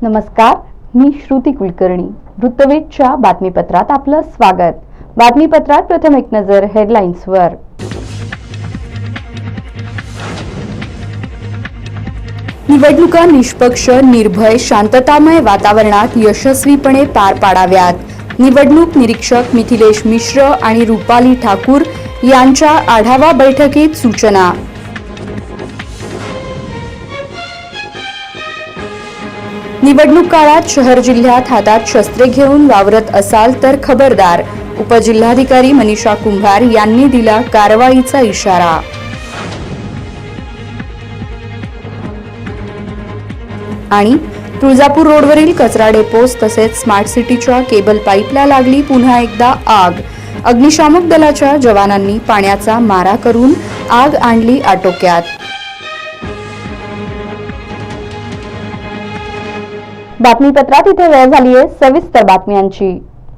नमस्कार, मी श्रुती कुलकर्णी. वृत्तवेधच्या बातमीपत्रात आपलं स्वागत. बातमीपत्रात प्रथम एक नजर हेडलाईन्सवर. निवडणुका निष्पक्ष, निर्भय, शांततामय वातावरणात यशस्वीपणे पार पाडाव्यात. निवडणूक निरीक्षक मिथिलेश मिश्र आणि रुपाली ठाकूर यांच्या आढावा बैठकीत सूचना. निवडणूक काळात शहर जिल्ह्यात हातात शस्त्रे घेऊन वावरत असाल तर खबरदार, उपजिल्हाधिकारी मनीषा कुंभार यांनी दिला कारवाईचा इशारा. आणि तुळजापूर रोडवरील कचरा डेपोस तसेच स्मार्ट सिटीच्या केबल पाईपला लागली पुन्हा एकदा आग. अग्निशामक दलाच्या जवानांनी पाण्याचा मारा करून आग आणली आटोक्यात. बातमीपत्रात इथे वेळ झाली आहे सविस्तर बातम्यांची.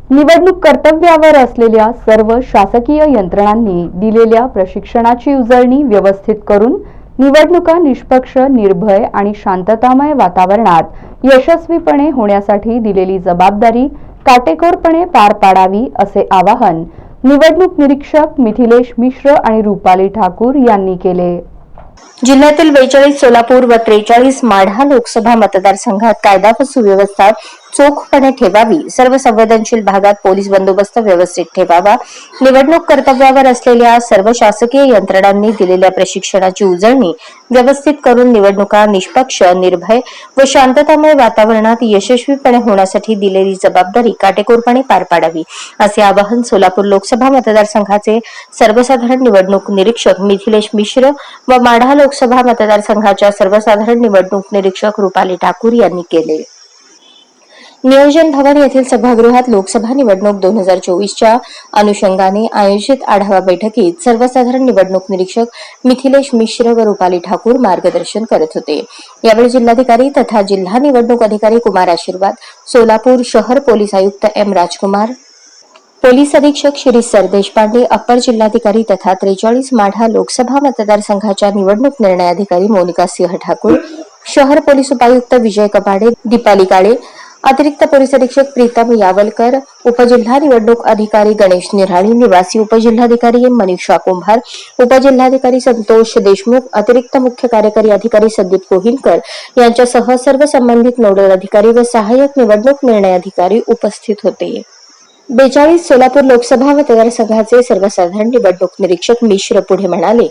निवडणूक कर्तव्यावर असलेल्या सर्व शासकीय यंत्रणांनी दिलेल्या प्रशिक्षणाची उजळणी व्यवस्थित करून निवडणुका निष्पक्ष, निर्भय आणि शांततामय वातावरणात यशस्वीपणे होण्यासाठी दिलेली जबाबदारी काटेकोरपणे पार पाडावी, असे आवाहन निवडणूक निरीक्षक मिथिलेश मिश्र आणि रुपाली ठाकूर यांनी केले. जिल्ह्यातील 42 सोलापूर व 43 माढा लोकसभा मतदारसंघात कायदा व सुव्यवस्था चोखपणे ठेवावी. सर्व संवेदनशील भागात पोलीस बंदोबस्त व्यवस्थित ठेवावा. निवडणूक कर्तव्यावर असलेल्या सर्व शासकीय यंत्रणांनी दिलेल्या प्रशिक्षणाची उजळणी व्यवस्थित करून निवडणुका निष्पक्ष, निर्भय व शांततामय वातावरणात यशस्वीपणे होण्यासाठी दिलेली जबाबदारी काटेकोरपणे पार पाडावी, असे आवाहन सोलापूर लोकसभा मतदारसंघाचे सर्वसाधारण निवडणूक निरीक्षक मिथिलेश मिश्र व माढा लोकसभा मतदारसंघाच्या सर्वसाधारण निवडणूक निरीक्षक रुपाली ठाकूर यांनी केले. नियोजन भवन येथील सभागृहात लोकसभा निवडणूक 2024च्या अनुषंगाने आयोजित आढावा बैठकीत सर्वसाधारण निवडणूक निरीक्षक मिथिलेश मिश्र व रुपाली ठाकूर मार्गदर्शन करत होते. यावेळी जिल्हाधिकारी तथा जिल्हा निवडणूक अधिकारी कुमार आशीर्वाद, सोलापूर शहर पोलीस आयुक्त एम राजकुमार, पोलीस अधीक्षक श्री सरदेशपांडे, अप्पर जिल्हाधिकारी तथा 43 माढा लोकसभा मतदारसंघाच्या निवडणूक निर्णय अधिकारी मोनिका सिंह ठाकूर, शहर पोलीस उपायुक्त विजय कपाडे, दीपाली काळे, अतिरिक्त पोलीस अधीक्षक प्रीतम यावलकर, उपजिल्हा निवडणूक अधिकारी गणेश निराळी, निवासी उपजिल्हाधिकारी मनीषा कुंभार, उपजिल्हाधिकारी संतोष देशमुख, अतिरिक्त मुख्य कार्यकारी अधिकारी संदीप कोहिलकर यांच्यासह सर्व संबंधित नोडल अधिकारी व सहाय्यक निवडणूक निर्णय अधिकारी उपस्थित होते. 42 सोलापूर लोकसभा मतदारसंघाचे सर्वसाधारण निवडणूक निरीक्षक मिश्र पुढे म्हणाले,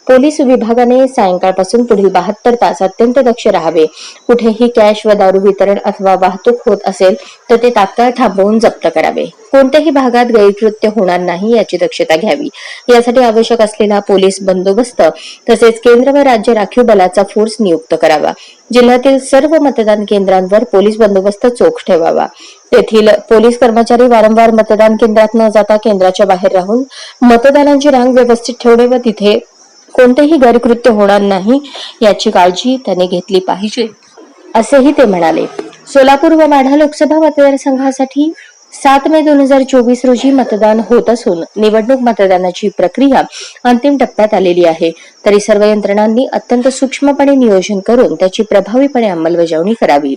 पोलीस विभागाने सायंकाळपासून पुढील 72 तास अत्यंत दक्ष राहावे. कुठेही कॅश व दारू वितरण अथवा वाहतूक होत असेल तर ते तात्काळ थांबवून जप्त करावे. कोणत्याही भागात गैरकृत्य होणार नाही याची दक्षता घ्यावी. यासाठी आवश्यक असलेला पोलीस बंदोबस्त तसेच केंद्र व राज्य राखीव बलाचा फोर्स नियुक्त करावा. जिल्ह्यातील सर्व मतदान केंद्रांवर पोलीस बंदोबस्त चोख ठेवावा. तेथील पोलीस कर्मचारी वारंवार मतदान केंद्रात न जाता केंद्राच्या बाहेर राहून मतदानाची रांग व्यवस्थित ठेवणे व तिथे कोणतेही गैरकृत्य होणार नाही याची काळजी त्यांनी घेतली पाहिजे, असेही ते म्हणाले. सोलापूर व माढा लोकसभा मतदारसंघासाठी 7 मे 2024 रोजी मतदान होत असून निवडणूक मतदानाची प्रक्रिया अंतिम टप्प्यात आलेली आहे. तरी सर्व यंत्रणांनी अत्यंत सूक्ष्मपणे नियोजन करून त्याची प्रभावीपणे अंमलबजावणी करावी.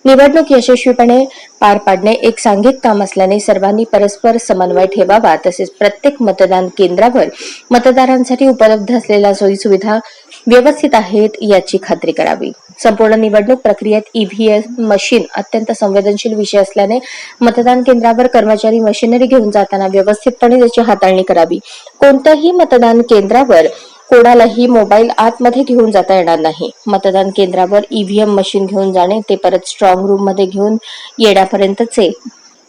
निवडणूक यशस्वीपणे पार पाडणे एक सांघिक काम असल्याने सर्वांनी परस्पर समन्वय ठेवावा. तसेच प्रत्येक मतदान केंद्रावर मतदारांसाठी उपलब्ध असलेल्या सोयीसुविधा व्यवस्थित आहेत याची खात्री करावी. संपूर्ण निवडणूक प्रक्रियेत ईव्हीएम मशीन अत्यंत संवेदनशील विषय असल्याने मतदान केंद्रावर कर्मचारी मशिनरी घेऊन जाताना व्यवस्थितपणे त्याची हाताळणी करावी. कोणत्याही मतदान केंद्रावर कोणालाही मोबाईल आतमध्ये घेऊन जाता येणार नाही. मतदान केंद्रावर ईव्हीएम मशीन घेऊन जाणे ते परत स्ट्रॉंग रूम मध्ये घेऊन येण्यापर्यंतचे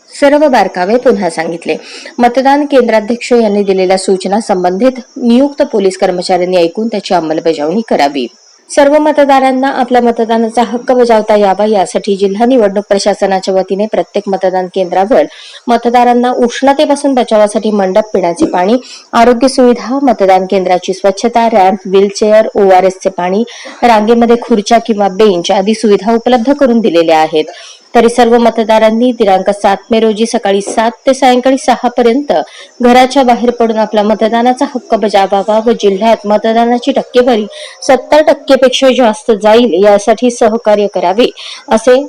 सर्व बारकावे पुन्हा सांगितले. मतदान केंद्राध्यक्ष यांनी दिलेल्या सूचना संबंधित नियुक्त पोलीस कर्मचाऱ्यांनी ऐकून त्याची अंमलबजावणी करावी. सर्व मतदारांना आपला मतदानाचा हक्क बजावता यावा यासाठी जिल्हा निवडणूक प्रशासनाच्या वतीने प्रत्येक मतदान केंद्रावर मतदारांना उष्णतेपासून बचावासाठी मंडप, पिण्याचे पाणी, आरोग्य सुविधा, मतदान केंद्राची स्वच्छता, रॅम्प, व्हीलचेअर, ORSचे पाणी, रांगेमध्ये खुर्च्या किंवा बेंच आदी सुविधा उपलब्ध करून दिलेल्या आहेत. तरी सर्व मतदारांनी दिनांक 7 मे रोजी सकाळी 7 ते सायंकाळी 6 पर्यंत घराच्या बाहेर पडून आपला मतदानाचा हक्क बजावावा व जिल्ह्यात मतदानाची टक्केवारी 70% पेक्षा जास्त जाईल यासाठी सहकार्य करावे असे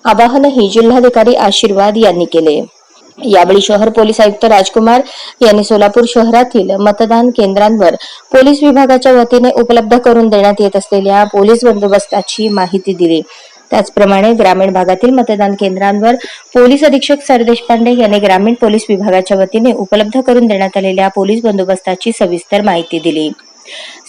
आवाहनही जिल्हाधिकारी आशीर्वाद यांनी केले। यावेळी शहर पोलीस आयुक्त राजकुमार यांनी सोलापूर शहरातील मतदान केंद्रांवर पोलीस विभागाच्या वतीने उपलब्ध करून देण्यात येत असलेल्या पोलीस बंदोबस्ताची माहिती दिली। त्याचप्रमाणे ग्रामीण भागातील मतदान केंद्रांवर पोलीस अधीक्षक सर देशपांडे यांनी ग्रामीण पोलीस विभागाच्या वतीने उपलब्ध करून देण्यात आलेल्या पोलीस बंदोबस्ताची सविस्तर माहिती दिली।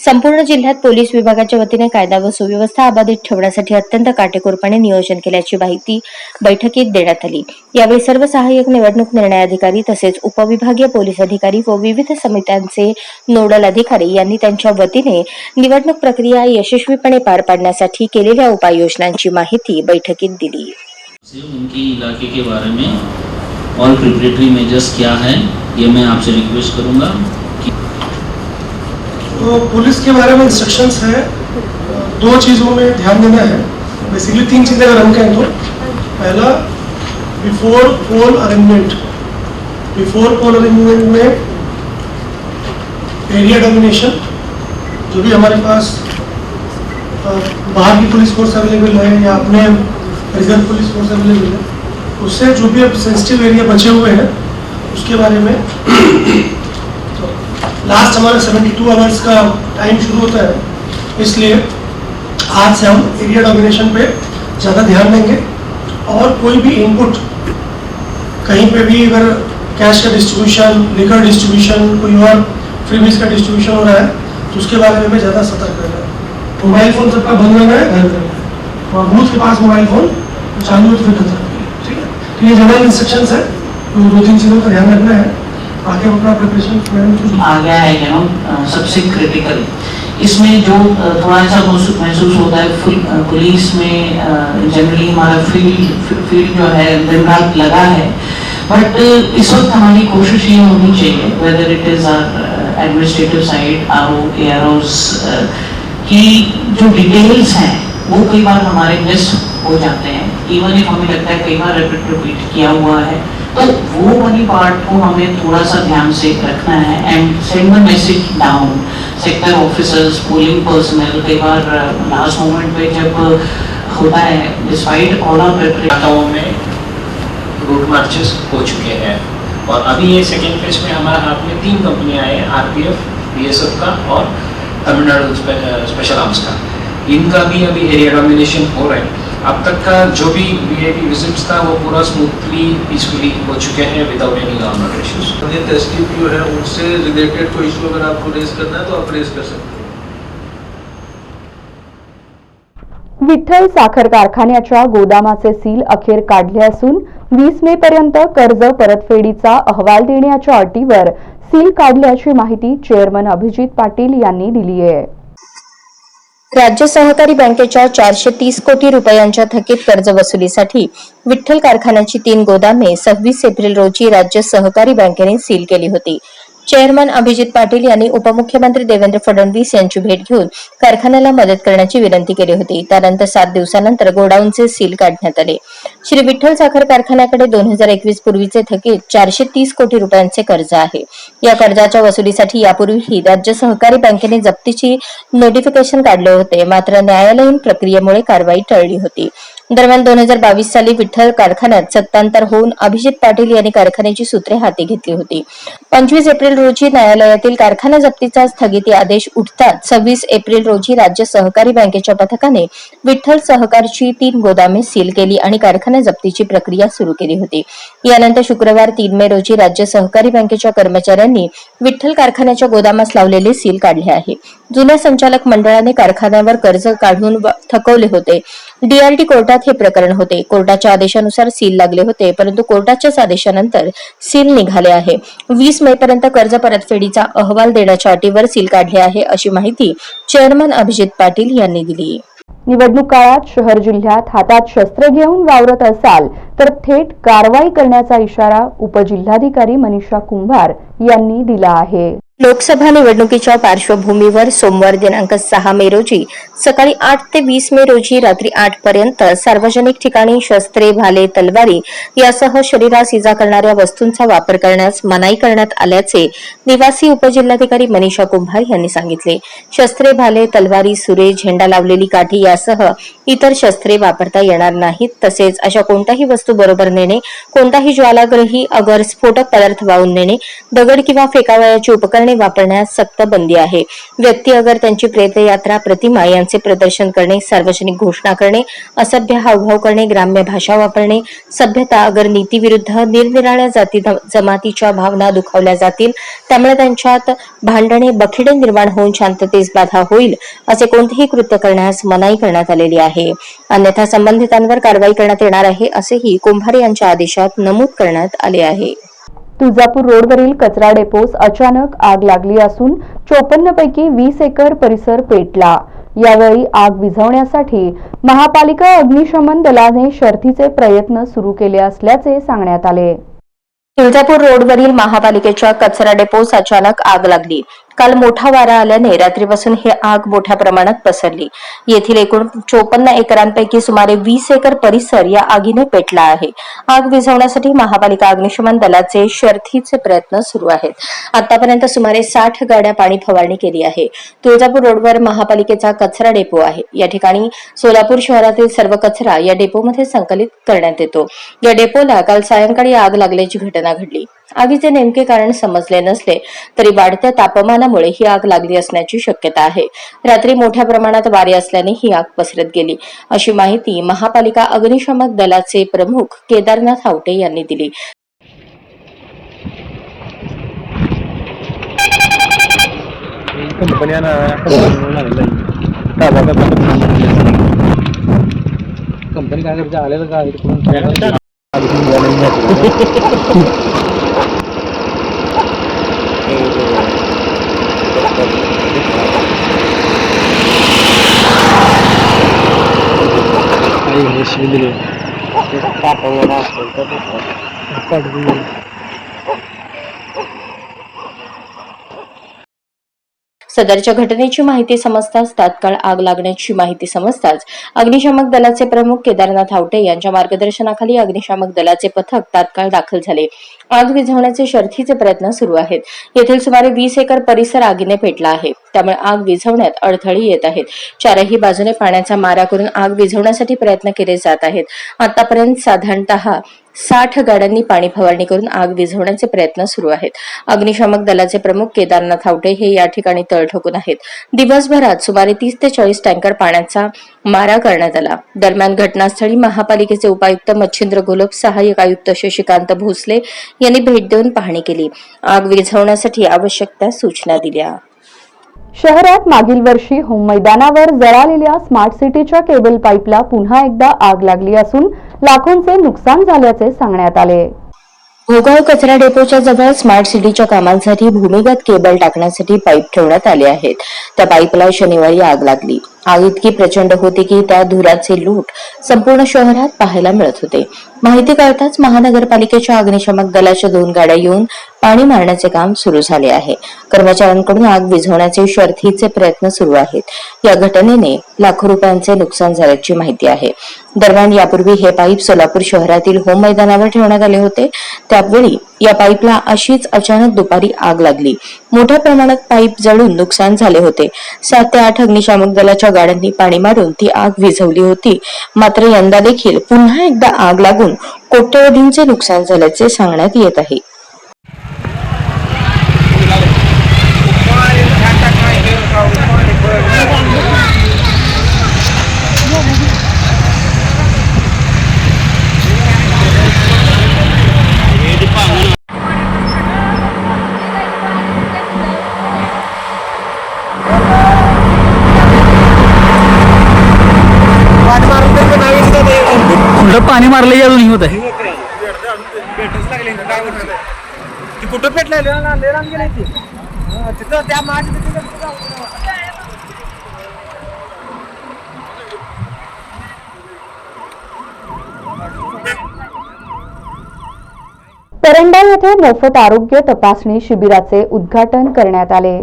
संपूर्ण जिल्ह्यात पोलीस विभागाच्या वतीने कायदा व सुव्यवस्था अबाधित ठेवण्यासाठी अत्यंत काटेकोरपणे नियोजन केल्याची माहिती बैठकीत देण्यात आली। यावेळी सर्व सहाय्यक निवडणूक निर्णय अधिकारी तसेच उपविभागीय पोलीस अधिकारी व विविध समित्यांचे नोडल अधिकारी यांनी त्यांच्या वतीने निवडणूक प्रक्रिया यशस्वीपणे पार पाडण्यासाठी केलेल्या उपाययोजनांची माहिती बैठकीत दिली। उनकी इलाके के बारे में ऑल प्रिपरेटरी मेजर्स क्या है ये मैं आपसे रिक्वेस्ट करूंगा। तो पुलिस के बारे में इंस्ट्रक्शंस है, 2 चीज़ों में ध्यान देना है। बेसिकली 3 चीज़ें अगर हम कहें तो पहला बिफोर पोल अरेंजमेंट में एरिया डोमिनेशन, जो भी हमारे पास बाहर की पुलिस फोर्स अवेलेबल है या अपने रिजर्व पुलिस फोर्स अवेलेबल है, उससे जो भी अब सेंसिटिव एरिया बचे हुए हैं उसके बारे में लास्ट हमारा 72 आवर्स का टाइम शुरू होता है, इसलिए आज से हम एरिया डोमिनेशन पे ज़्यादा ध्यान देंगे। और कोई भी इनपुट कहीं पे भी अगर कैश का डिस्ट्रीब्यूशन, लिकर डिस्ट्रीब्यूशन, कोई और फ्रीबीज का डिस्ट्रीब्यूशन हो रहा है तो उसके बारे में हमें ज़्यादा सतर्क रहना है। मोबाइल फ़ोन सबका बंद रहना है घर पे, और बूथ के पास मोबाइल फ़ोन चालू है तो फिर खतरा है। ठीक है, तो ये जनरल इंस्ट्रक्शंस है, तो 2-3 चीज़ों का ध्यान रखना है। आगे अपना प्रिपरेशन आ गया है सबसे क्रिटिकल इसमें जो थोड़ा सा महसूस होता है पुलिस में जनरली हमारा फील्ड जो है दिन रात लगा है, बट इस वक्त हमारी कोशिश ये होनी चाहिए whether it is our administrative side AROs की जो डिटेल्स हैं वो कई बार हमारे मिस हो जाते हैं। इवन इफ हमें लगता है कई बार रिपीट किया हुआ है तो वो वाली पार्ट को हमें थोड़ा सा ध्यान से रखना है end send the message down. Sector officers, polling personal कई बार लास्ट मोमेंट पे जब होता है डिस्पाइट ऑल आवर इलाकाओं में रूट मार्चेस हो चुके हैं और अभी ये सेकेंड फेज में हमारे हाथ में 3 कंपनियां हैं, RPF, BSF का और तमिलनाडु स्पेशल आर्म्स का। इनका भी अभी एरिया डोमिनेशन हो रहा है। अब तक का जो भी VIP विजिट्स था वो पूरा स्मूथली पीसफुली हो चुके हैं without any normal issues. STPO है उनसे रिलेटेड कोई इशू अगर आपको रेज करना है तो आप रेज कर सकते हैं। विठ्ठल साखर कारखान्याच्या गोदामाचे सील अखेर काढले असून 20 मे पर्यंत कर्ज परतफेडीचा अहवाल देण्याच्या अटीवर सील काढल्याची माहिती चेअरमन अभिजित पाटील यांनी दिली आहे। राज्य सहकारी बँकेच्या 430 कोटी रुपयांच्या थकीत कर्ज वसुलीसाठी विठ्ठल कारखान्याची 3 गोदामे 26 एप्रिल रोजी राज्य सहकारी बँकेने सील केली होती। चेअरमन अभिजित पाटील यांनी उपमुख्यमंत्री देवेंद्र फडणवीस यांची भेट घेऊन कारखान्याला मदत करण्याची विनंती केली होती। त्यानंतर 7 दिवसानंतर गोडाऊनचे सील काढण्यात आले। श्री विठ्ठल साखर कारखान्याकडे 2021 पूर्वीचे थकीत 430 कोटी रुपयांचे कर्ज आहे। या कर्जाच्या वसुलीसाठी यापूर्वीही राज्य सहकारी बँकेने जप्तीची नोटिफिकेशन काढले होते, मात्र न्यायालयीन प्रक्रियेमुळे कारवाई टळली होती। दरम्यान 2022 साली विठ्ठल कारखान्यात सत्तांतर होऊन अभिजित पाटील यांनी कारखान्याची सूत्रे हाती घेतली होती। 25 एप्रिल रोजी न्यायालयातील कारखाना जप्तीचा स्थगिती आदेश उठताच 26 एप्रिल रोजी राज्य सहकारी बँकेच्या पथकाने विठ्ठल सहकारची 3 गोदामे सील केली आणि कारखाना जप्तीची प्रक्रिया सुरू केली होती। यानंतर शुक्रवार 3 मे रोजी राज्य सहकारी बँकेच्या कर्मचाऱ्यांनी विठ्ठल कारखान्याच्या गोदामास लावलेले सील काढले आहे। जुन्या संचालक मंडळाने कारखान्यावर कर्ज काढून थकवले होते। DRT कोर्टात हे प्रकरण होते। कोर्टाच्या आदेशानुसार सील लागले होते, परंतु कोर्टाच्याच आदेशानंतर सील निघाले आहे। 20 मे पर्यंत कर्ज परतफेडीचा अहवाल देण्याच्या अटीवर सील काढले आहे, अशी माहिती चेअरमन अभिजित पाटील यांनी दिली। निवडणूक काळात शहर जिल्ह्यात हातात शस्त्र घेऊन वावरत असाल तर थेट कारवाई करण्याचा इशारा उपजिल्हाधिकारी मनीषा कुंभार यांनी दिला आहे। लोकसभा निवडणुकीच्या पार्श्वभूमीवर सोमवार दिनांक 6 मे रोजी सकाळी 8 ते 20 मे रोजी रात्री 8 पर्यंत सार्वजनिक ठिकाणी शस्त्रे, भाले, तलवारी यासह शरीरास इजा करणाऱ्या वस्तूंचा वापर करण्यास मनाई करण्यात आल्याचे निवासी उपजिल्हाधिकारी मनीषा कुंभार यांनी सांगितले. शस्त्रे, भाले, तलवारी, सुरे, झेंडा लावलेली काठी यासह इतर शस्त्रे वापरता येणार नाहीत. तसेच अशा कोणत्याही वस्तू बरोबर नेणे, कोणताही ज्वालाग्रही अगर स्फोटक पदार्थ वाहून नेणे, दगड किंवा फेकावयाची उपकरणे वापरण्यास सक्त बंदी आहे. व्यक्ती अगर त्यांची प्रेतयात्रा, प्रतिमा यांचे प्रदर्शन करणे, सार्वजनिक घोषणा करणे, असभ्य हावभाव करणे, ग्राम्य भाषा वापरणे, सभ्यता अगर नीतीविरुद्ध निरनिराळ्या जाती जमातीच्या भावना दुखावल्या जातील, त्यामुळे त्यांच्यात भांडणे, बखिडे निर्माण होऊन शांततेस बाधा होईल असे कोणतेही कृत्य करण्यास मनाई करण्यात आलेली आहे. अन्यथा संबंधितांवर कारवाई करण्यात येणार आहे असेही कुंभार यांच्या आदेशात नमूद करण्यात आले आहे. तुळजापूर रोडवरील कचरा डेपोस अचानक आग लागली असून 54 पैकी 20 एकर परिसर पेटला. यावेळी आग विझवण्यासाठी महापालिका अग्निशमन दलाने शर्थीचे प्रयत्न सुरू केले असल्याचे सांगण्यात आले. तुळजापूर रोडवरील महापालिकेच्या कचरा डेपोस अचानक आग लागली. काल मोठा वारा आल्याने रात्रीपासून ही आग मोठ्या प्रमाणात पसरली. येथील एकूण 54 एकरांपैकी सुमारे 20 एकर परिसर या आगीने पेटला आहे. आग विझवण्यासाठी महापालिका अग्निशमन दलाचे शर्थीचे प्रयत्न सुरू आहेत. आतापर्यंत सुमारे 60 गाड्या पाणी फवारणी केली आहे. तुळजापूर रोडवर महापालिकेचा कचरा डेपो आहे. या ठिकाणी सोलापूर शहरातील सर्व कचरा या डेपोमध्ये संकलित करण्यात येतो. या डेपोला काल सायंकाळी आग लागल्याची घटना घडली. आगीचे नेमके कारण समजले नसले तरी वाढत्या तापमानामुळे ही आग लागली असण्याची शक्यता आहे. रात्री मोठ्या प्रमाणात वारे असल्याने ही आग पसरत गेली अशी माहिती महापालिका अग्निशमन दलाचे प्रमुख केदारनाथ आवटे यांनी दिली. कंपनी काय करते आलेलं काय सदरच्या घटनेची माहिती समजताच तात्काळ आग लागण्याची माहिती समजताच अग्निशामक दलाचे प्रमुख केदारनाथ आवटे यांच्या मार्गदर्शनाखाली अग्निशामक दलाचे पथक तात्काळ दाखल झाले. आग विझवण्याचे शर्थीचे प्रयत्न सुरू आहेत. येथील सुमारे 20 एकर परिसर आगीने पेटला आहे. त्यामुळे आग विझवण्यात अडथळे येत आहेत. चारही बाजूने पाण्याचा मारा करून आग विझवण्यासाठी प्रयत्न केले जात आहेत. आतापर्यंत साधारणतः 60 गाड्यांनी पाणी फवारणी करून आग विझवण्याचे प्रयत्न सुरू आहेत. अग्निशामक दलाचे प्रमुख केदारनाथ आवटे हे या ठिकाणी तळ ठोकून आहेत. दिवसभरात सुमारे 30 ते 40 टँकर पाण्याचा मारा करण्यात आला. दरम्यान घटनास्थळी महापालिकेचे उपायुक्त मच्छिंद्र घोलप, सहाय्यक आयुक्त शशिकांत भोसले यांनी भेट देऊन पाहणी केली. आग विझवण्यासाठी आवश्यक त्या सूचना दिल्या. शहरात मागील वर्षी होम मैदानावर जळालेल्या स्मार्ट सिटीच्या केबल पाईपला पुन्हा एकदा आग लागली असून लाखोंचे नुकसान झाल्याचे सांगण्यात आले. भोगाव कचरा डेपोच्या जवळ स्मार्ट सिटीच्या कामांसाठी भूमिगत केबल टाकण्यासाठी पाईप ठेवण्यात आले आहेत. त्या पाईपला शनिवारी आग लागली. आग इतकी प्रचंड होती की त्या धुराचे लूट संपूर्ण शहरात पाहायला मिळत होते. माहिती कळताच महानगरपालिकेच्या अग्निशमक दलाच्या 2 गाड्या येऊन पाणी मारण्याचे काम सुरू झाले आहे. कर्मचाऱ्यांकडून आग विझवण्याचे शर्थीचे प्रयत्न सुरू आहेत. या घटनेने लाखो रुपयांचे नुकसान झाल्याची माहिती आहे. दरम्यान यापूर्वी हे पाईप सोलापूर शहरातील होम मैदानावर ठेवण्यात आले होते. त्यावेळी या पाईपला अशीच अचानक दुपारी आग लागली. मोठ्या प्रमाणात पाईप जळून नुकसान झाले होते. 7 ते 8 अग्निशामक दलाच्या गाड्यांनी पाणी मारून ती आग विझवली होती. मात्र यंदा देखील पुन्हा एकदा आग लागून कोट्यवधींचे नुकसान झाल्याचे सांगण्यात येत आहे. पाणी मारलं अजून ही होत आहे. कुठं पेटले तिथं त्या परंडा कुर्ला येथे मोफत आरोग्य तपासणी शिबिराचे उद्घाटन करण्यात आले.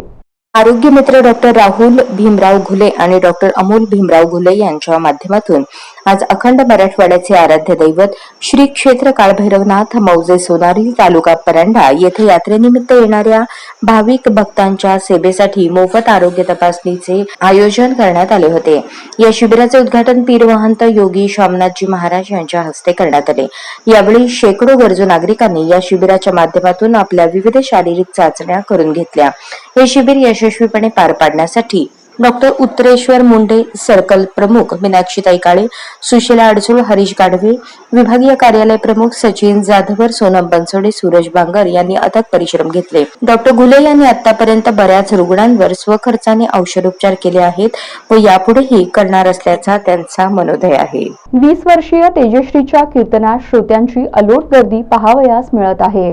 आरोग्य मित्र डॉक्टर राहुल भीमराव घुले आणि डॉक्टर अमोल भीमराव घुले यांच्या माध्यमातून आज अखंड मराठवाड्याचे आराध्य दैवत श्री क्षेत्र काळभैरवनाथ मौजे सोनारी तालुका परांडा येथे यात्रेनिमित्त येणाऱ्या भाविक भक्तांच्या सेवेसाठी मोफत आरोग्य तपासणीचे आयोजन करण्यात आले होते. या शिबिराचे उद्घाटन पीर महंत योगी शामनाथजी महाराज यांच्या हस्ते करण्यात आले. यावेळी शेकडो गरजू नागरिकांनी या शिबिराच्या माध्यमातून आपल्या विविध शारीरिक चाचण्या करून घेतल्या. हे शिबिर यशस्वीपणे पार पाडण्यासाठी डॉक्टर उत्तरेश्वर मुंडे, सर्कल प्रमुख मीनाक्षीताई काळे, सुशीला अडसूळ, हरीश गाढवे, विभागीय कार्यालय प्रमुख सचिन जाधवर, सोनम बनसोडे, सूरज बांगर यांनी अथक परिश्रम घेतले. डॉक्टर घुले यांनी आतापर्यंत बऱ्याच रुग्णांवर स्वखर्चाने औषधोपचार केले आहेत व यापुढेही करणार असल्याचा त्यांचा मनोदय आहे. 20 वर्षीय तेजश्रीच्या कीर्तनात श्रोत्यांची अलोट गर्दी पाहावयास मिळत आहे.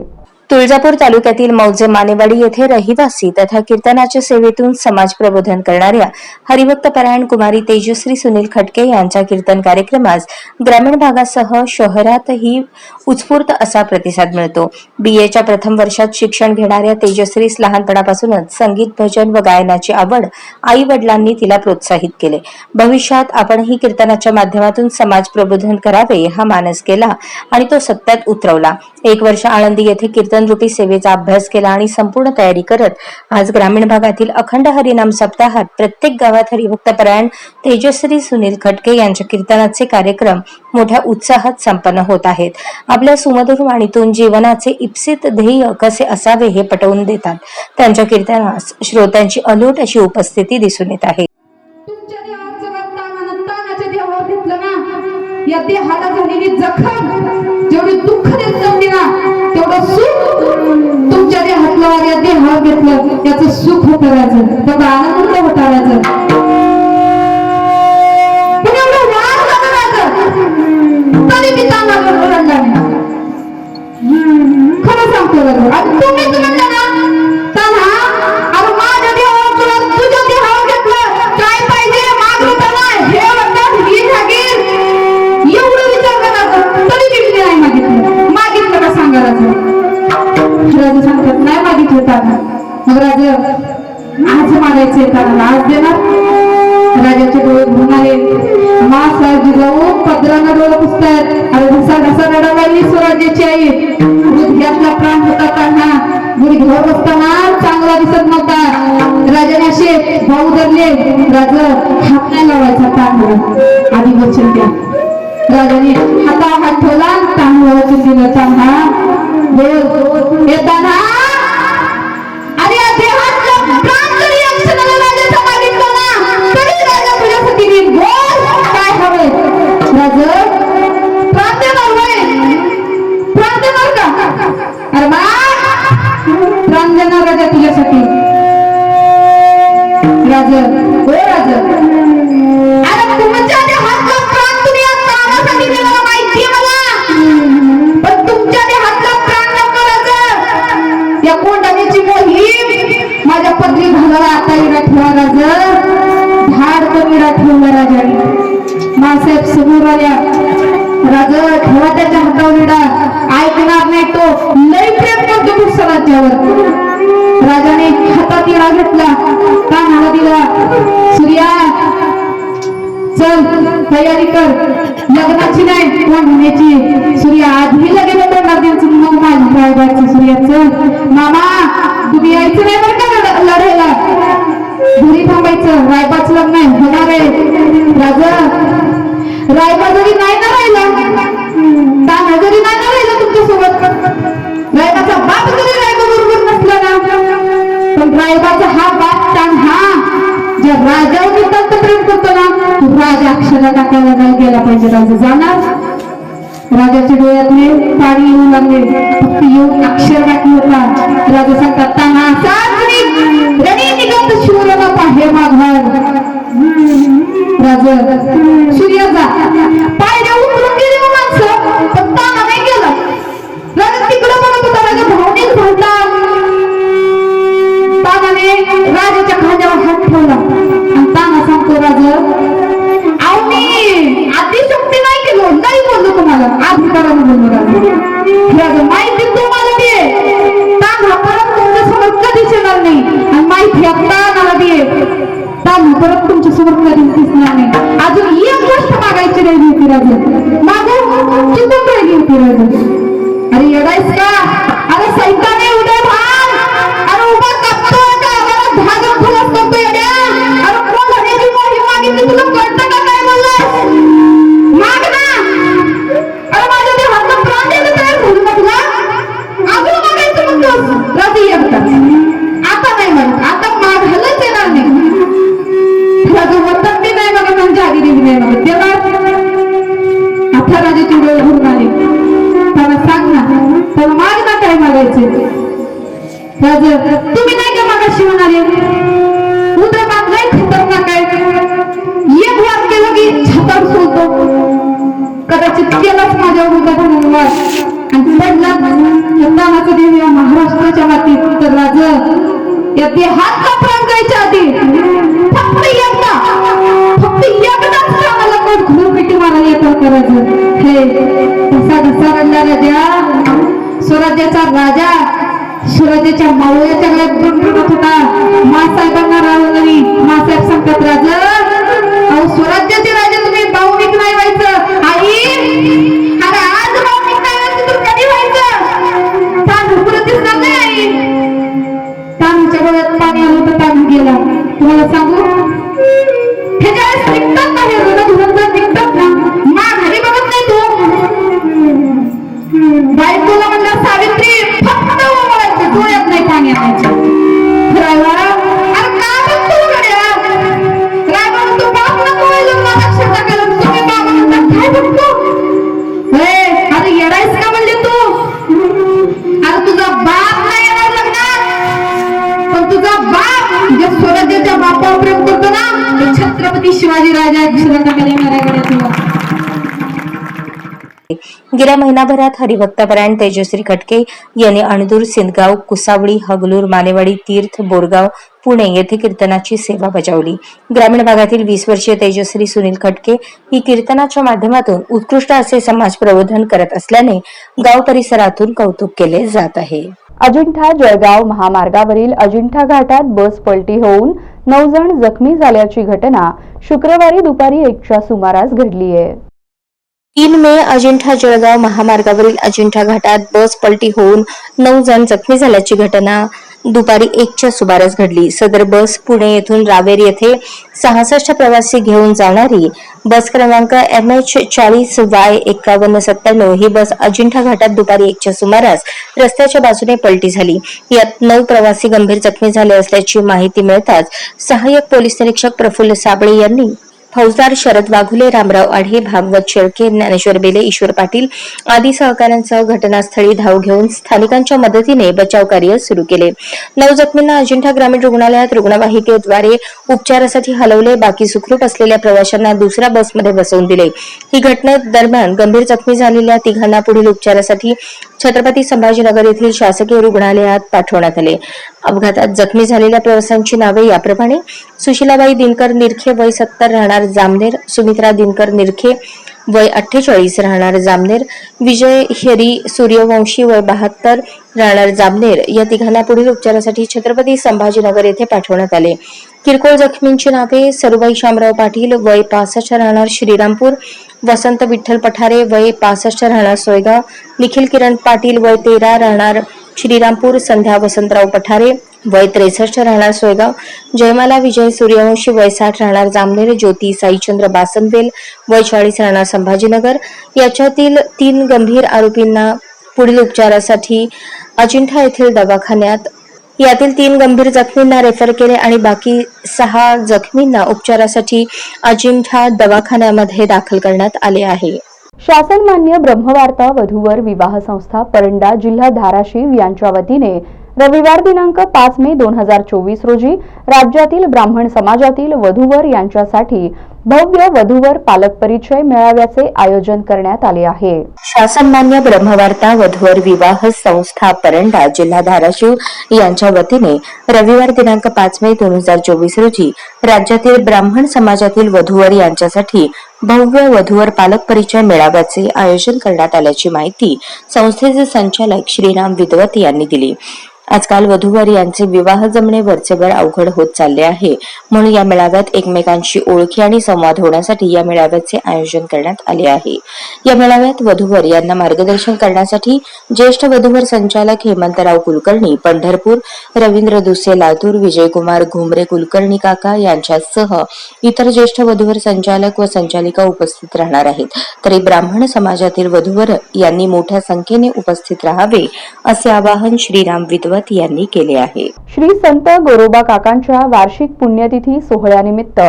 तुळजापूर तालुक्यातील मौजे मानेवाडी येथे रहिवासी तथा कीर्तनाच्या सेवेतून समाज प्रबोधन करणाऱ्या हरिभक्त परायण कुमारी तेजश्री सुनील खटके यांच्या कीर्तन कार्यक्रमास ग्रामीण भागासह शहरातही उत्स्फूर्त असा प्रतिसाद मिळतो. BA प्रथम वर्षात शिक्षण घेणाऱ्या तेजश्रीस लहानपणापासूनच संगीत, भजन व गायनाची आवड आई वडिलांनी तिला प्रोत्साहित केले. भविष्यात आपणही कीर्तनाच्या माध्यमातून समाज प्रबोधन करावे हा मानस केला आणि तो सत्यात उतरवला. 1 वर्ष आळंदी येथे कीर्तन रूपी सेवेचा अभ्यास केला आणि संपूर्ण तयारी करत आज ग्रामीण भागातील अखंड हरिनाम सप्ताहात प्रत्येक गावात हरिभक्त परायण तेजश्री सुनील खटके यांच्या कीर्तनाचे कार्यक्रम मोठ्या उत्साहात संपन्न होत आहेत. आपल्या सुमधुर वाणीतून जीवनाचे इप्सित ध्येय कसे असावे हे पटवून देतात. त्यांच्या कीर्तनास श्रोत्यांची अलोट अशी उपस्थिती दिसून येत आहे. या देहाला झालेली जखम जेवढी दुःख देत नव्हती ना तेवढं सुख तुमच्या देहातलं या देहावर घेतलं त्याचं सुख होत राहायचं, तेवढा आनंद होत राहायचं. पण एवढं वाढ करायचं तरी मी चांगला रंगाने खरं सांगतो बघ. आणि तुम्हीच म्हणलं ना ताना अरे माझ्या देहावर तुला तुझ्या देहावर घेतलं काय पाहिजे मागलं त्याला हे म्हणतात ही जागीर एवढं विचार करायचं तरी मी नाही मागितलं का सांगायचं. राजा सांगतात नाही मागितलं ताना. मग राजा आज मागायचंय तानाला आज देणार. राजाचे डोळे भरणारे मासाहेब जाऊन पदरांना डोळे पुसतायत. अरे घसा घसा रडायली स्वराज्याची आई. हृदयातला प्राण होता ताना गुढी घेऊन बसताना चांगला दिसत नव्हता. राजाने असे भाऊ धरले. राजा हात नाही लावायचा तांदूळ आधी वचन द्या. राजाने हातावर हात ठेवला तांदूळ वचन दिलं. तांहा बोल येताना अरे देहातला प्राण जरी अक्षराला राजाचा मागितलं ना तरी राजा तुझ्यासाठी देईल. बोल काय हवंय. राजा प्राण देणार होय. प्राण देणार का. अरे बा प्राण देणार राजा तुझ्यासाठी. राजा हो राजा अरे तुमच्या देहातला प्राण तुम्ही या प्राणासाठी देणार माहितीये मला. पण तुमच्या देहातला प्राण नको राजा. या कोंडाण्याची मोहीम माझ्या पदरी घालायला आता इरा ठेवा राजा. धाड कमी ठेवला राजाने. मासाहेब समोर आल्या. राजा ठेवा त्याच्या हातावर विडा. ऐकणार नाही तो लई प्रेम करतो खूप स्वराज्यावर. राजाने हातात इडा घेतला कानाला दिला. सूर्या चल तयारी कर लग्नाची नाही कोंढण्याची. सूर्या आधी लगेच कोंढाण्याचं मग माझी रायबाची. सूर्या चल मामा तुम्ही यायचं नाही बरं का लढायला. घरी थांबायचं. रायबाचं लग्न आहे होणार आहे. राजा रायबा जरी नाही ना राहिला ताना जरी नाही ना राहिला तुमच्यासोबत रायबाचा बाप जरी रायबा बरोबर नसला ना पण रायबाचा हा बाप तान्हा ज्या राजावर तंत्र प्रेम करतो ना तू राजा अक्षरा टाकायला नाही गेला पाहिजे. राजा जाणार. राजाच्या डोळ्यातले पाणी येऊ लागले. फक्त येऊन अक्षर टाकी होता. राजा सांगतात ताना रणी निघत शूरला पाहे माघार. राजा सूर्य जा पायऱ्या उतरून गेली माणसं पण ताना नाही गेला. राजा तिकडं बघत होता. राजा भावनिक झाला. तानाने राजाच्या खांद्यावर हात ठेवला आणि ताना सांगतो राजा अहो मी आदिशक्ती नाही केलो नाही बोललो तुम्हाला आधी करा बोललो. राजा माहिती तुम्हाला दे तुमच्या समोर कधीच दिसणार नाही. अजून एक गोष्ट मागायची राहिली होती राजू, मागू चुकून राहिली होती राजू. अरे येडायस का? अरे सैताने उद्या भान, अरे उभा कापतोय का? अरे धागा खलास करतोय येड्या. अरे कोण होण्याची मोहीम मागितली तुला कळतं का काय बोललास? माग ना. अरे माझ्या ते हात प्राण द्यायला तयार झालं का तुला? अजून मागायचं म्हणतोस राजू एकदा. आता नाही म्हणत, आता मागायलाच येणार नाही. राजू वतन बी नाही बघा, त्यांच्या आधी नाही बघा तेव्हा आता राजाची वेळ भरून आली. त्याला सांग ना, त्याला माग ना काय मागायचे. राजा तुम्ही नाही का मागाशी म्हणाले उद्या माग नाही खतरनाक आहे. एक वाद केलं की छतावर सोडतो. कदाचित केलाच माझ्यावर उद्या म्हणून वाद आणि पडला तानाचं देव या महाराष्ट्राच्या मातीत. तर राजा या देहात प्राण जायच्या आधी फक्त एकदाच कानाला कोट घुमून पेटी मारायला येतात करायचं. हे कसा घसा रडला राजा, स्वराज्याचा राजा स्वराज्याच्या मावळ्याच्या गळ्यात गुंडत होता. मासाहेबांना रावलवी मासाहेब सांगतात राजा, अहो स्वराज्याचे राजा तुम्ही भाऊविक नाही व्हायचं. आई अरे आज भाऊविक नाही व्हायचं तर कधी व्हायचं? ताण हुकूरच दिसणार नाही आई. ताणच्या डोळ्यात पाणी आलं तर ताण गेला. तुम्हाला सांगू हे ज्यावेळेस निघतात ना, हे रोड धुरंदर निघतात ना, घरी बघत नाही तू. बायकोला म्हणलं सावित्री फक्त ओळायचं, डोळ्यात नाही पाणी आणायचं. अरे का बघतो गड्या? काय म्हणतो बाप नको व्हायला माझा अक्षर टाकायला तुम्ही बाबा म्हणतात काय बघतो? अरे येडायस का म्हणले तू? अरे तुझा बाप नाही येणार लग्नात, पण तुझा बाप जे स्वराज्याच्या बापावर प्रेम करतो ना, ते छत्रपती शिवाजी राजा अक्षर टाकायला येणार आहे गड्या तुला. गेल्या महिनाभरात हरिभक्तपरायण तेजश्री खटके यांनी अणदूर, सिंदगाव, कुसावळी, हगलूर, मानेवाडी, तीर्थ, बोरगाव, पुणे येथे कीर्तनाची सेवा बजावली. ग्रामीण भागातील 20 वर्षीय तेजश्री सुनील खटके ही कीर्तनाच्या माध्यमातून उत्कृष्ट असे समाज प्रबोधन करत असल्याने गाव परिसरातून कौतुक केले जात आहे. अजिंठा जळगाव महामार्गावरील अजिंठा घाटात बस पलटी होऊन 9 जण जखमी झाल्याची घटना शुक्रवारी दुपारी 1च्या सुमारास घडली आहे. 3 मे अजिंठा जळगाव महामार्गावरील अजिंठा घाटात बस पलटी होऊन 9 जण जखमी झाल्याची घटना दुपारी 1च्या सुमारास घडली. सदर बस पुणे येथून रावेर येथे 66 प्रवासी घेऊन जाणारी बस क्रमांक MH40Y5197 ही बस अजिंठा घाटात दुपारी 1च्या सुमारास रस्त्याच्या बाजूने पलटी झाली. यात 9 प्रवासी गंभीर जखमी झाले असल्याची माहिती मिळताच सहाय्यक पोलीस निरीक्षक प्रफुल्ल साबळे यांनी फौजदार शरद वाघुले, रामराव आढे, भागवत शेळके, ज्ञानेश्वर बेले, ईश्वर पाटील आदी सहकाऱ्यांसह घटनास्थळी धाव घेऊन स्थानिकांच्या मदतीने बचाव कार्य सुरू केले. 9 जखमींना अजिंठा ग्रामीण रुग्णालयात रुग्णवाहिकेद्वारे उपचारासाठी हलवले. बाकी सुखरूप असलेल्या प्रवाशांना दुसऱ्या बसमध्ये बसवून दिले. ही घटने दरम्यान गंभीर जखमी झालेल्या तिघांना पुढील उपचारासाठी छत्रपती संभाजीनगर येथील शासकीय रुग्णालयात पाठवण्यात आले. अपघातात जखमी झालेल्या प्रवाशांची नावे याप्रमाणे: सुशीलाबाई दिनकर निरखे वय 70 राहणार जामनेर, सुमित्रा दिनकर निरखे वय 48 राहणार जामनेर, विजय हेरी सूर्यवंशी वय 72 राहणार जामनेर या तिघांना पुढील उपचारासाठी छत्रपती संभाजीनगर येथे पाठवण्यात आले. किरकोळ जखमींची नावे: सरुबाई शामराव पाटील वय 65 राहणार श्रीरामपूर, वसंत विठ्ठल पठारे वय 65 राहणार सोयगाव, निखिल किरण पाटील वय 13 राहणार श्रीरामपूर, संध्या वसंतराव पठारे वय 63 राहणार सोयगाव, जयमाला विजय सूर्यवंशी वय 60 राहणार जामनेर, ज्योती साईचंद्र बासनवेल वय 40 राहणार संभाजीनगर. याच्यातील 3 गंभीर आरोपींना पुढील उपचारासाठी अजिंठा येथील दवाखान्यात, यातील 3 गंभीर जखमींना रेफर केले आणि बाकी 6 जखमींना उपचारासाठी अजिंठा दवाखान्यामध्ये दाखल करण्यात आले आहे. शासन मान्य ब्रह्मवार्ता वधूवर विवाह संस्था परंडा जिल्हा धाराशिव यांच्या वतीने रविवार दिनांक 5 मे 2024 रोजी राज्यातील ब्राह्मण समाजातील वधूवर यांच्यासाठी भव्य वधूवर पालक परिचय मेळाव्याचे आयोजन करण्यात आले आहे. शासनमान्य ब्रह्मवार्ता वधूवर विवाह संस्था परंडा जिल्हा धाराशिव यांच्या वतीने रविवार दिनांक 5 मे 2024 रोजी राज्यातील ब्राह्मण समाजातील वधूवर यांच्यासाठी भव्य वधूवर पालक परिचय मेळाव्याचे आयोजन करण्यात आल्याची माहिती संस्थेचे संचालक श्रीराम विद्वत यांनी दिली. आजकाल वधूवर यांचे विवाह जमणे वरचेवर अवघड होत चालले आहे, म्हणून या मेळाव्यात एकमेकांची ओळखी आणि संवाद होण्यासाठी या मेळाव्याचे आयोजन करण्यात आले आहे। या मेळाव्यात वधूवर यांना मार्गदर्शन करण्यासाठी ज्येष्ठ वधूवर संचालक हेमंतराव कुलकर्णी पंढरपूर, रवींद्र दुसे लातूर, विजयकुमार घुमरे कुलकर्णी काका यांच्यासह इतर ज्येष्ठ वधूवर संचालक व संचालिका उपस्थित राहणार आहेत। तरी ब्राह्मण समाजातील वधूवर यांनी मोठ्या संख्येने उपस्थित राहावे असे आवाहन श्रीराम विद्वत यांनी केले आहे। श्री संत गोरोबा काकांच्या वार्षिक पुण्यतिथी सोहळ्यानिमित्त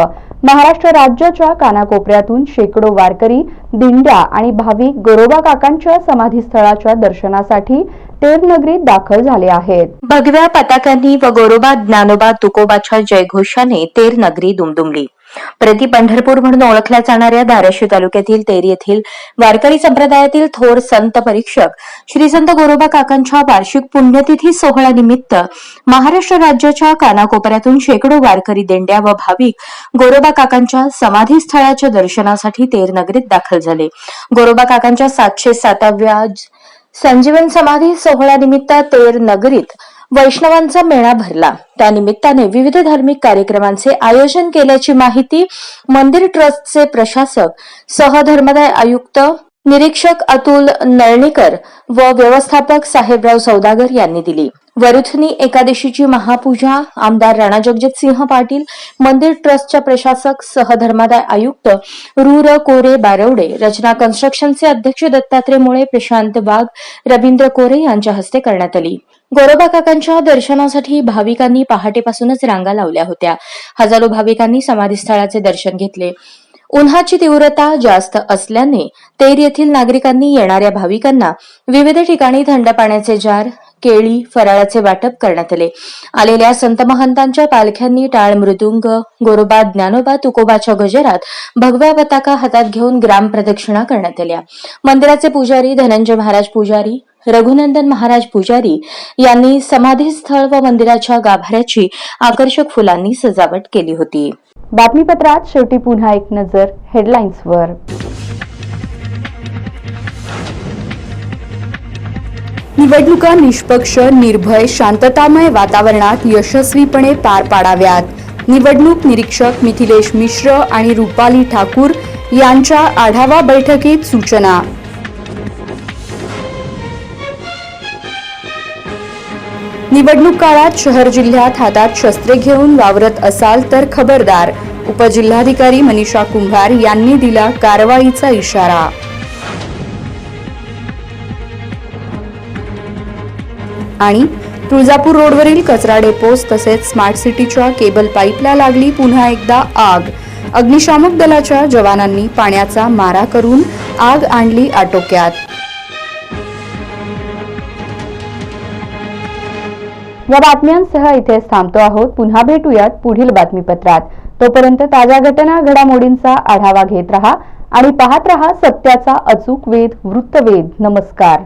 महाराष्ट्र राज्याच्या कानाकोपऱ्यातून शेकडो वारकरी, दिंड्या आणि भाविक गोरोबा काकांच्या समाधीस्थळाच्या दर्शनासाठी तेर नगरीत दाखल झाले आहेत। भगव्या पताकांनी व गोरोबा ज्ञानोबा तुकोबाच्या जयघोषाने तेर नगरी दुमदुमली। प्रति पंढरपूर म्हणून ओळखल्या जाणाऱ्या धाराशिव तालुक्यातील तेर येथील वारकरी संप्रदायातील थोर संत परीक्षक श्री संत गोरोबा काकांच्या वार्षिक पुण्यतिथी सोहळ्यानिमित्त महाराष्ट्र राज्याच्या कानाकोपऱ्यातून शेकडो वारकरी, दिंड्या व भाविक गोरोबा काकांच्या समाधीस्थळाच्या दर्शनासाठी तेर नगरीत दाखल झाले। गोरोबा काकांच्या 707व्या संजीवन समाधी सोहळ्यानिमित्त तेर नगरीत वैष्णवांचा मेळा भरला। त्यानिमित्ताने विविध धार्मिक कार्यक्रमांचे आयोजन केल्याची माहिती मंदिर ट्रस्टचे प्रशासक सहधर्मदाय आयुक्त निरीक्षक अतुल नळणीकर व व्यवस्थापक साहेबराव सौदागर यांनी दिली। वरुथनी एकादशीची महापूजा आमदार राणा जगजितसिंह पाटील, मंदिर ट्रस्टच्या प्रशासक सहधर्मदाय आयुक्त रूर कोरे बारवडे, रचना कन्स्ट्रक्शनचे अध्यक्ष दत्तात्रय मुळे, प्रशांत वाघ, रवींद्र कोरे यांच्या हस्ते करण्यात आली। गोरोबा काकांच्या दर्शनासाठी भाविकांनी पहाटेपासूनच रांगा लावल्या होत्या। हजारो भाविकांनी समाधीस्थळाचे दर्शन घेतले। उन्हाची तीव्रता जास्त असल्याने तेर येथील नागरिकांनी येणाऱ्या भाविकांना विविध ठिकाणी थंड पाण्याचे जार, केळी, फराळाचे वाटप करण्यात आले। आलेल्या संत महंतांच्या पालख्यांनी टाळ मृदुंग, गोरोबा ज्ञानोबा तुकोबाच्या गजरात भगव्या पताका हातात घेऊन ग्राम प्रदक्षिणा करण्यात आल्या। मंदिराचे पुजारी धनंजय महाराज पुजारी, रघुनंदन महाराज पुजारी यांनी समाधीस्थळ व मंदिराच्या गाभाऱ्याची आकर्षक फुलांनी सजावट केली होती। बातमीपत्रात शेवटी पुन्हा एक नजर हेडलाईन्सवर। निवडणुका निष्पक्ष, निर्भय, शांततामय वातावरणात यशस्वीपणे पार पाडाव्यात। निवडणूक निरीक्षक मिथिलेश मिश्र आणि रुपाली ठाकूर यांच्या आढावा बैठकीत सूचना। निवडणूक काळात शहर जिल्ह्यात हातात शस्त्रे घेऊन वावरत असाल तर खबरदार, उपजिल्हाधिकारी मनीषा कुंभार यांनी दिला कारवाईचा इशारा। आणि तुळजापूर रोडवरील कचरा डेपोस तसेच स्मार्ट सिटीच्या केबल पाईपला लागली पुन्हा एकदा आग। अग्निशामक दलाच्या जवानांनी पाण्याचा मारा करून आग आणली आटोक्यात। या बातम्यांसह इथेच थांबतो आहोत। पुन्हा भेटूयात पुढील बातमीपत्रात। तोपर्यंत ताज्या घटना घडामोडींचा आढावा घेत रहा आणि पाहत रहा सत्याचा अचूक वेध वृत्तवेध। नमस्कार।